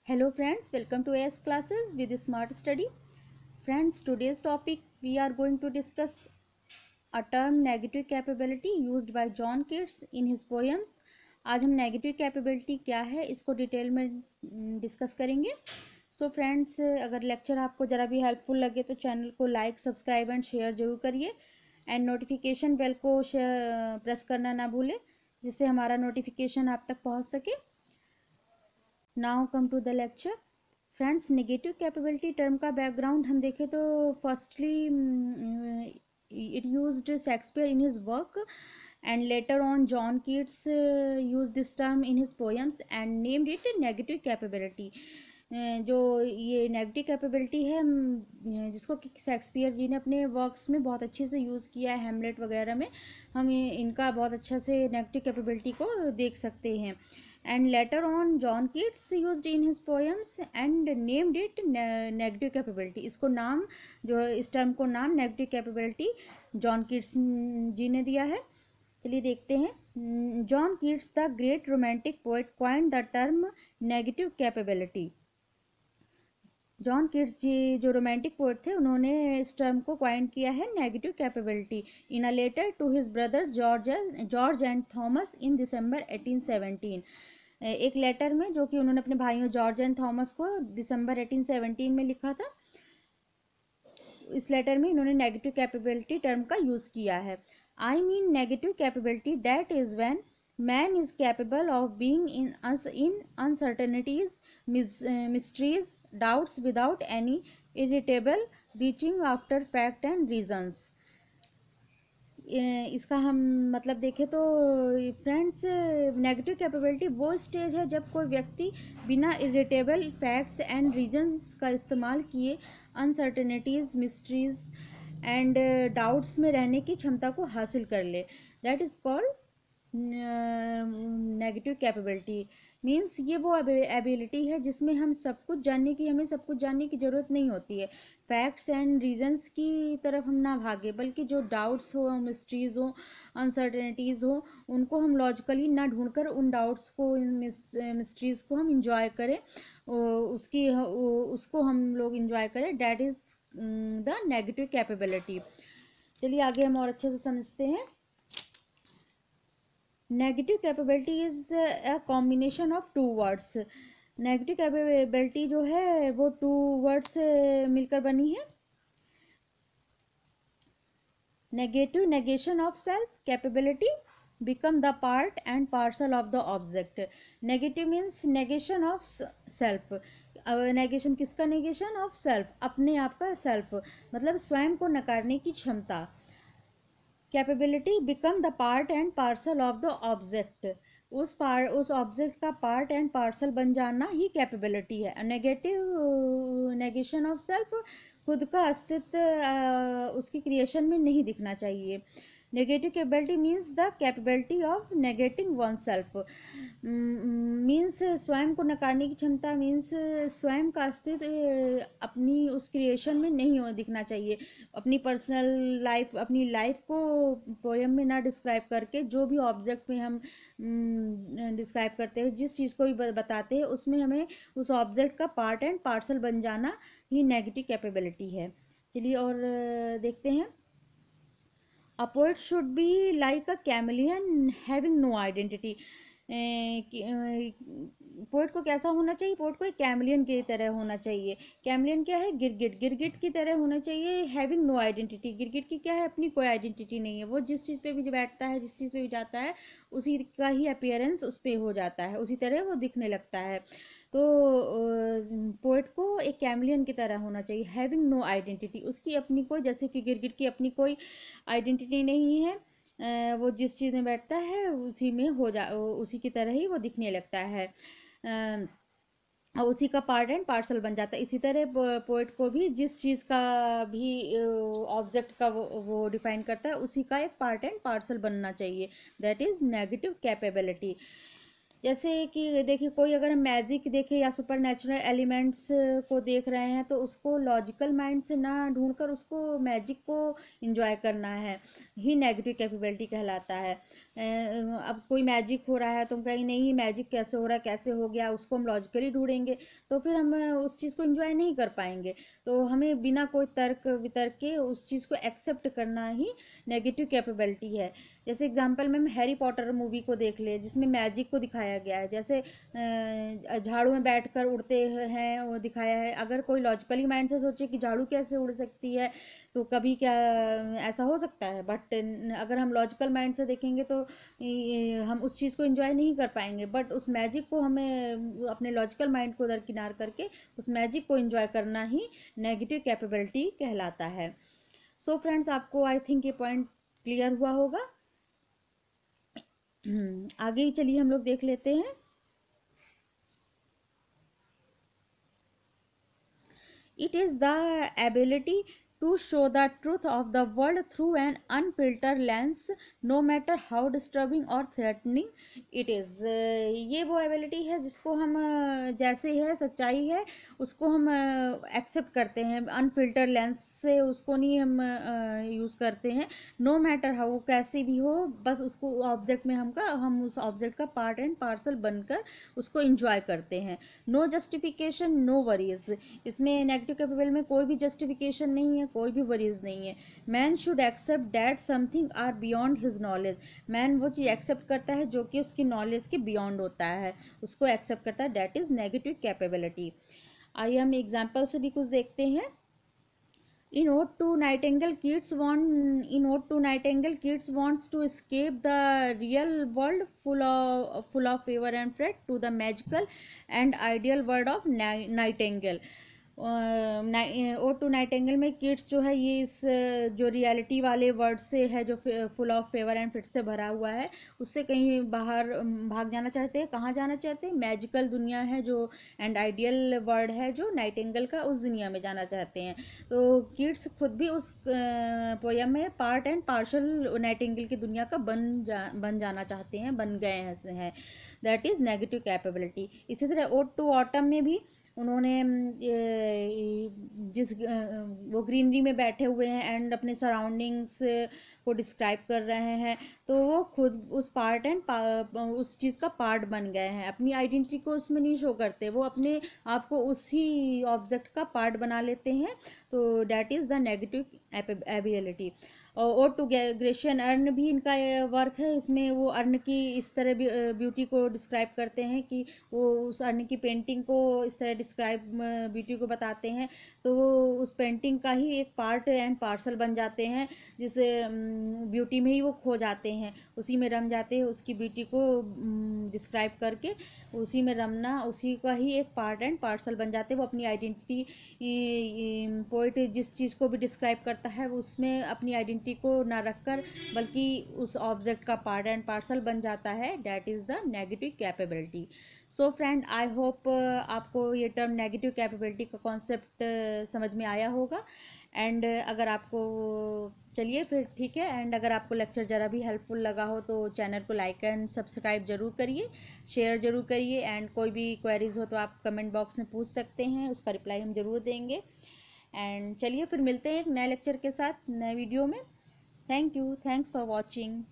Hello friends, welcome to AS classes with Smart Study. Friends, today's topic we are going to discuss a term negative capability used by John Keats in his poems. आज हम negative capability क्या है इसको detail में discuss करेंगे. So friends, अगर lecture आपको ज़रा भी हेल्पफुल लगे तो चैनल को लाइक, सब्सक्राइब एंड शेयर जरूर करिए एंड नोटिफिकेशन बेल को प्रेस करना ना भूलें जिससे हमारा नोटिफिकेशन आप तक पहुंच सके. Now come to the lecture. Friends, negative capability term का बैकग्राउंड हम देखें तो firstly it used Shakespeare in his work and later on John Keats used this term in his poems and named it negative capability. जो ये negative capability है जिसको Shakespeare जी ने अपने वर्क्स में बहुत अच्छे से यूज़ किया है, हेमलेट वगैरह में हम इनका बहुत अच्छा से नेगेटिव कैपेबिलिटी को देख सकते हैं. And later on John Keats used in his poems and named it negative capability. इसको नाम जो इस टर्म को नाम negative capability John Keats ji ने दिया है. चलिए देखते हैं. John Keats the great romantic poet coined the term negative capability. John Keats ji जो रोमांटिक पोएट थे उन्होंने इस टर्म को क्वाइन किया है negative capability in a letter to his brother George and Thomas in December 1817. एक लेटर में जो कि उन्होंने अपने भाइयों जॉर्ज एंड थॉमस को दिसंबर 1817 में लिखा था. इस लेटर में इन्होंने नेगेटिव कैपेबिलिटी टर्म का यूज़ किया है. I mean negative capability that is when man is capable of being in uncertainties, mysteries, doubts without any irritable reaching after fact and reasons. इसका हम मतलब देखें तो फ्रेंड्स, नेगेटिव कैपेबिलिटी वो stage है जब कोई व्यक्ति बिना इरिटेबल फैक्ट्स एंड रीजंस का इस्तेमाल किए अनसर्टेनिटीज, मिस्ट्रीज एंड डाउट्स में रहने की क्षमता को हासिल कर ले. That is called negative capability. Means ये वो एबिलिटी है जिसमें हम सब कुछ जानने की हमें सब कुछ जानने की ज़रूरत नहीं होती है. फैक्ट्स एंड रीजंस की तरफ हम ना भागे बल्कि जो डाउट्स हो, मिस्ट्रीज़ हो, अनसर्टेनिटीज़ हो उनको हम लॉजिकली ना ढूंढकर उन डाउट्स को, मिस्ट्रीज़ को हम इंजॉय करें, उसको हम लोग इंजॉय करें. That is the negative capability. चलिए आगे हम और अच्छे से समझते हैं. Negative capability is a combination of two words. Negative capability जो है वो टू वर्ड्स से मिलकर बनी है. Negative negation of self capability become the part and parcel of the object. Negative means negation of self. Negation किसका? Negation of self, अपने आप का सेल्फ, मतलब स्वयं को नकारने की क्षमता. Capability become the part and parcel of the object. उस ऑब्जेक्ट का पार्ट एंड पार्सल बन जाना ही कैपेबिलिटी है. नेगेटिव नेगेशन ऑफ सेल्फ, खुद का अस्तित्व उसकी क्रिएशन में नहीं दिखना चाहिए. Negative capability means the capability of negating one self. Means स्वयं को नकारने की क्षमता, मीन्स स्वयं का अस्तित्व अपनी उस क्रिएशन में नहीं दिखना चाहिए. अपनी पर्सनल लाइफ, अपनी लाइफ को पोएम में ना डिस्क्राइब करके जो भी ऑब्जेक्ट में हम डिस्क्राइब करते हैं, जिस चीज़ को भी बताते हैं उसमें हमें उस ऑब्जेक्ट का पार्ट एंड पार्सल बन जाना ही नेगेटिव कैपेबिलिटी है. चलिए और देखते हैं. A poet should be like a chameleon having no identity. Poet को कैसा होना चाहिए? पोएट को एक कैमलियन की तरह होना चाहिए. कैमलियन क्या है? गिरगिट. गिरगिट की तरह होना चाहिए. Having no identity. गिरगिट की क्या है? अपनी कोई आइडेंटिटी नहीं है. वो जिस चीज़ पे भी बैठता है, जिस चीज़ पे भी जाता है, उसी का ही अपीयरेंस उस पर हो जाता है, उसी तरह वो दिखने लगता है. तो पोएट को एक कैमलियन की तरह होना चाहिए. हैविंग नो आइडेंटिटी, उसकी अपनी कोई, जैसे कि गिरगिट की अपनी कोई आइडेंटिटी नहीं है. वो जिस चीज़ में बैठता है उसी में उसी की तरह ही वो दिखने लगता है, उसी का पार्ट एंड पार्सल बन जाता है. इसी तरह पोएट को भी जिस चीज़ का भी ऑब्जेक्ट का वो डिफाइन करता है उसी का एक पार्ट एंड पार्सल बनना चाहिए. That is negative capability. जैसे कि देखिए कोई अगर हम मैजिक देखें या सुपर नेचुरल एलिमेंट्स को देख रहे हैं तो उसको लॉजिकल माइंड से ना ढूंढकर उसको मैजिक को एंजॉय करना है ही नेगेटिव कैपेबिलिटी कहलाता है। अब कोई मैजिक हो रहा है तो हम कहेंगे नहीं मैजिक कैसे हो रहा है, कैसे हो गया, उसको हम लॉजिकली ढूंढेंगे तो फिर हम उस चीज़ को एंजॉय नहीं कर पाएंगे। तो हमें बिना कोई तर्क वितर्क के उस चीज़ को एक्सेप्ट करना ही नेगेटिव कैपेबिलिटी है। जैसे एग्जांपल में हम हैरी पॉटर मूवी को देख ले जिसमें मैजिक को दिखाया गया है, जैसे झाड़ू में बैठकर उड़ते हैं वो दिखाया है। अगर कोई लॉजिकली माइंड से सोचे कि झाड़ू कैसे उड़ सकती है तो कभी क्या ऐसा हो सकता है, बट अगर हम लॉजिकल माइंड से देखेंगे तो हम उस चीज़ को एंजॉय नहीं कर पाएंगे। बट उस मैजिक को हमें अपने लॉजिकल माइंड को दरकिनार करके उस मैजिक को एंजॉय करना ही नेगेटिव कैपेबिलिटी कहलाता है। सो फ्रेंड्स, आपको आई थिंक ये पॉइंट क्लियर हुआ होगा। आगे चलिए हम लोग देख लेते हैं। It is the ability to show the truth of the world through an unfiltered lens, no matter how disturbing or threatening it is। ये वो एबिलिटी है जिसको हम जैसे है सच्चाई है उसको हम एक्सेप्ट करते हैं, अनफिल्टर लेंस से उसको नहीं हम यूज़ करते हैं। नो मैटर हाउ, कैसे भी हो, बस उसको ऑब्जेक्ट में हम उस ऑब्जेक्ट का पार्ट एंड पार्सल बनकर उसको इंजॉय करते हैं। नो जस्टिफिकेशन नो वरीज, इसमें नेगेटिव कैपेबल में कोई भी जस्टिफिकेशन नहीं है, कोई भी वरीज नहीं है। Man should accept that something are beyond his knowledge, man वो चीज़ एक्सेप्ट करता है जो कि उसकी नॉलेज के बियॉन्ड होता है, उसको एक्सेप्ट करता है, दैट इज नेगेटिव कैपेबिलिटी। आइए हम एग्जाम्पल से भी कुछ देखते हैं। In Ode to Nightingale, Keats wants to escape the real world full of fever and fret to the magical and ideal world of Nightingale। Ode to nightingale में kids जो है ये इस जो रियलिटी वाले वर्ड से है जो full of favour and fit से भरा हुआ है उससे कहीं बाहर भाग जाना चाहते हैं। कहाँ जाना चाहते हैं? मैजिकल दुनिया है जो एंड आइडियल वर्ड है जो नाइटिंगेल का, उस दुनिया में जाना चाहते हैं। तो किड्स खुद भी उस पोयम में पार्ट एंड पार्शल नाइटिंगेल की दुनिया का बन जाना चाहते हैं, बन गए हैं। That is negative capability. इसी तरह ओड टू ऑटम में भी उन्होंने जिस वो ग्रीनरी में बैठे हुए हैं एंड अपने सराउंडिंग्स को डिस्क्राइब कर रहे हैं तो वो खुद उस पार्ट एंड उस चीज़ का पार्ट बन गए हैं। अपनी आइडेंटिटी को उसमें नहीं शो करते, वो अपने आप को उसी ऑब्जेक्ट का पार्ट बना लेते हैं। तो that is the negative ability. और टू ग्रेशियन अर्न भी इनका वर्क है। इसमें वो अर्न की इस तरह ब्यूटी को डिस्क्राइब करते हैं कि वो उस अर्न की पेंटिंग को इस तरह डिस्क्राइब ब्यूटी को बताते हैं तो वो उस पेंटिंग का ही एक पार्ट एंड पार्सल बन जाते हैं, जिस ब्यूटी में ही वो खो जाते हैं, उसी में रम जाते हैं। उसकी ब्यूटी को डिस्क्राइब करके उसी में रमना, उसी का ही एक पार्ट एंड पार्सल बन जाते हैं। वो अपनी आइडेंटिटी, पोइट जिस चीज़ को भी डिस्क्राइब करता है उसमें अपनी आइडेंटिटी को ना रखकर बल्कि उस ऑब्जेक्ट का पार्ट एंड पार्सल बन जाता है। That is the negative capability. So friend, I hope आपको ये टर्म नेगेटिव कैपेबिलिटी का कॉन्सेप्ट समझ में आया होगा। एंड अगर आपको, चलिए फिर ठीक है, एंड अगर आपको लेक्चर ज़रा भी हेल्पफुल लगा हो तो चैनल को लाइक एंड सब्सक्राइब जरूर करिए, शेयर जरूर करिए। एंड कोई भी क्वेरीज हो तो आप कमेंट बॉक्स में पूछ सकते हैं, उसका रिप्लाई हम जरूर देंगे। एंड चलिए फिर मिलते हैं एक नए लेक्चर के साथ नए वीडियो में। Thank you, thanks for watching.